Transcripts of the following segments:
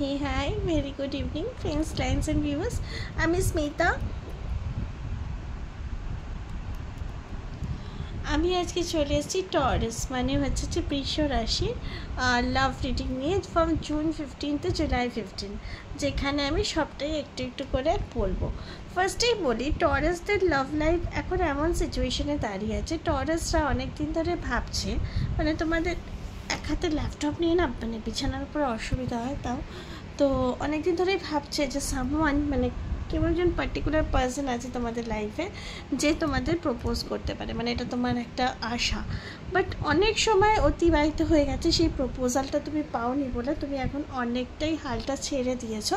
Hey, hi, very good evening, friends, clients, and viewers. I'm Smita. আমি আজকে চলে এসেছি টরাস মানে হচ্ছে যে বৃষ রাশির লাভ রিডিং নিয়ে ফ্রম জুন 15 to জুলাই 15, যেখানে আমি সবটাই একটু একটু করে বলবো। ফার্স্টেই বলি, টরাসদের লাভ লাইফ এখন এমন সিচুয়েশনে দাঁড়িয়ে আছে, টরাসরা অনেক দিন ধরে ভাবছে, মানে তোমাদের এক হাতে ল্যাপটপ নিয়ে না মানে বিছানার উপর অসুবিধা হয়, তাও তো অনেক দিন ধরেই ভাবছে যে সামওয়ান মানে কেউ একজন পার্টিকুলার পার্সন আছে তোমাদের লাইফে যে তোমাদের প্রপোজ করতে পারে, মানে এটা তোমার একটা আশা। বাট অনেক সময় অতিবাহিত হয়ে গেছে, সেই প্রপোজালটা তুমি পাওনি বলে তুমি এখন অনেকটাই হালটা ছেড়ে দিয়েছো,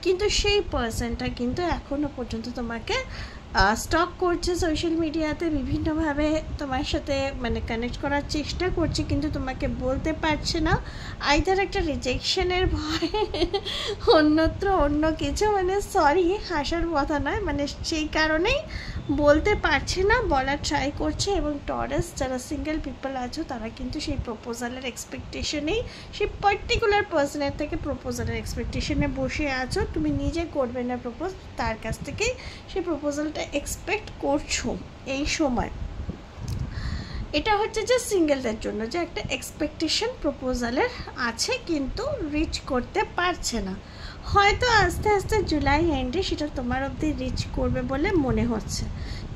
কিন্তু সেই পার্সনটা কিন্তু এখনও পর্যন্ত তোমাকে স্টক করছে সোশ্যাল মিডিয়াতে, বিভিন্নভাবে তোমার সাথে মানে কানেক্ট করার চেষ্টা করছে, কিন্তু তোমাকে বলতে পারছে না, আইদার একটা রিজেকশনের ভয়, অন্যত্র অন্য কিছু, মানে সরি হাসার কথা নয়, মানে সেই কারণেই বলতে পারছে না, বলার ট্রাই করছে। এবং টরাস যারা সিঙ্গেল পিপল আছো তারা কিন্তু সেই প্রপোজালের এক্সপেকটেশনেই, সেই পার্টিকুলার পার্সনের থেকে প্রপোজালের এক্সপেকটেশনে বসে আছো, তুমি নিজে করবে না প্রপোজ, তার কাছ থেকেই সেই প্রপোজালটা এক্সপেক্ট করছো এই সময়। এটা হচ্ছে যে সিঙ্গেলদের জন্য যে একটা এক্সপেকটেশন প্রপোজালের আছে, কিন্তু রিচ করতে পারছে না, হয়তো আস্তে আস্তে জুলাই এন্ডে সেটা তোমার অবধি রিচ করবে বলে মনে হচ্ছে।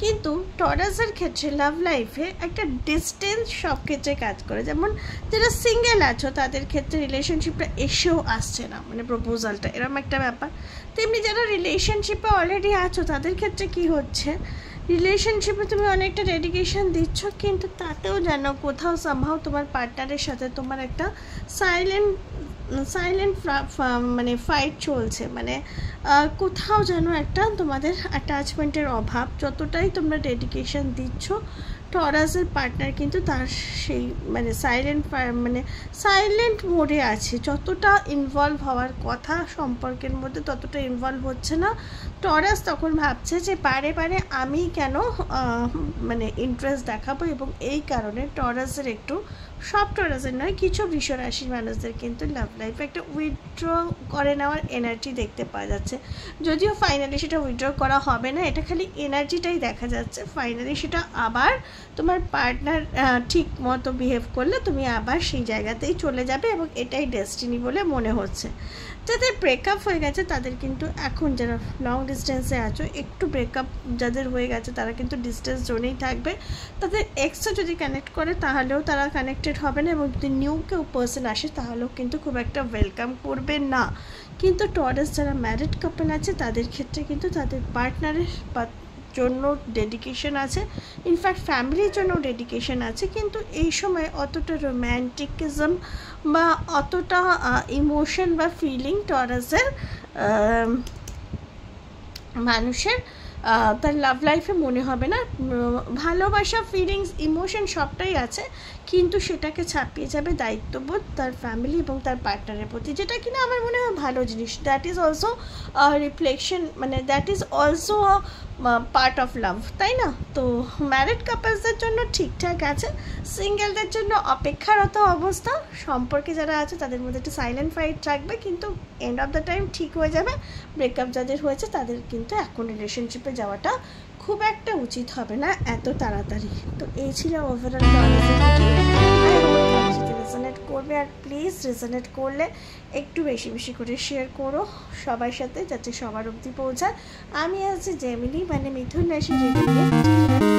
কিন্তু টরাসের ক্ষেত্রে লাভ লাইফে একটা ডিস্টেন্স সব ক্ষেত্রে কাজ করে, যেমন যারা সিঙ্গেল আছো তাদের ক্ষেত্রে রিলেশনশিপটা এসেও আসছে না, মানে প্রপোজালটা এরকম একটা ব্যাপার। তেমনি যারা রিলেশনশিপে অলরেডি আছো তাদের ক্ষেত্রে কি হচ্ছে, রিলেশনশিপে তুমি অনেকটা ডেডিকেশন দিচ্ছ, কিন্তু তাতেও যেন কোথাও সামহাও তোমার পার্টনারের সাথে তোমার একটা সাইলেন্ট মানে ফাইট চলছে, মানে কোথাও যেন একটা তোমাদের অ্যাটাচমেন্টের অভাব। যতটাই তোমরা ডেডিকেশন দিচ্ছ, টরাসের পার্টনার কিন্তু তার সেই মানে সাইলেন্ট মোডে আছে, যতটা ইনভলভ হওয়ার কথা সম্পর্কের মধ্যে ততটা ইনভলভ হচ্ছে না। টরাস তখন ভাবছে যে বারে বারে আমি কেন মানে ইন্টারেস্ট দেখাবো, এবং এই কারণে টরাসের একটু, সব টরাসের নয়, কিছু বৃষ রাশির মানুষদের কিন্তু লাভ লাইফে একটা উইথড্র করে নেওয়ার এনার্জি দেখতে পাওয়া যাচ্ছে। যদিও ফাইনালি সেটা উইথড্র করা হবে না, এটা খালি এনার্জিটাই দেখা যাচ্ছে। ফাইনালি সেটা আবার তোমার পার্টনার ঠিক মতো বিহেভ করলে তুমি আবার সেই জায়গাতেই চলে যাবে, এবং এটাই ডেস্টিনি বলে মনে হচ্ছে। যাদের ব্রেকআপ হয়ে গেছে তাদের কিন্তু এখন, যারা লং ডিস্টেন্সে আছো, একটু ব্রেকআপ যাদের হয়ে গেছে তারা কিন্তু ডিস্টেন্স জোনেই থাকবে। তাদের এক্সও যদি কানেক্ট করে তাহলেও তারা কানেক্টেড হবে না, এবং যদি নিউ কেউ পার্সন আসে তাহলেও কিন্তু খুব একটা ওয়েলকাম করবে না। কিন্তু টরাস যারা ম্যারিড কাপল আছে তাদের ক্ষেত্রে কিন্তু তাদের পার্টনারের জন্য ডেডিকেশন আছে, ইনফ্যাক্ট ফ্যামিলির জন্য ডেডিকেশন আছে, কিন্তু এই সময় অতটা রোম্যান্টিকিজম বা অতটা ইমোশন বা ফিলিং টরাসের মানুষের তার লাভ লাইফে মনে হবে না। ভালোবাসা, ফিলিংস, ইমোশন সবটাই আছে, কিন্তু সেটাকে ছাপিয়ে যাবে দায়িত্ববোধ তার ফ্যামিলি এবং তার পার্টনারের প্রতি, যেটা কিনা আমার মনে হয় ভালো জিনিস। দ্যাট ইজ অলসো রিফ্লেকশন, মানে that is also part of love, তাই না? তো ম্যারিড কাপলসদের জন্য ঠিকঠাক আছে, সিঙ্গেলদের জন্য অপেক্ষারত অবস্থা। সম্পর্কে যারা আছে তাদের মধ্যে একটা সাইলেন্ট ফাইট রাখবে, কিন্তু এন্ড অফ দ্য টাইম ঠিক হয়ে যাবে। ব্রেকআপ যাদের হয়েছে তাদের কিন্তু এখন রিলেশনশিপে যাওয়াটা খুব একটা উচিত হবে না এত তাড়াতাড়ি। তো এই ছিল ওভারঅল রেজোনেট করবে, আর প্লিজ রেজোনেট করলে একটু বেশি বেশি করে শেয়ার করো সবার সাথে, যাতে সবার অবধি পৌঁছায়। আমি আছি জেমিনি মানে মিথুন রাশি রেডিয়ে।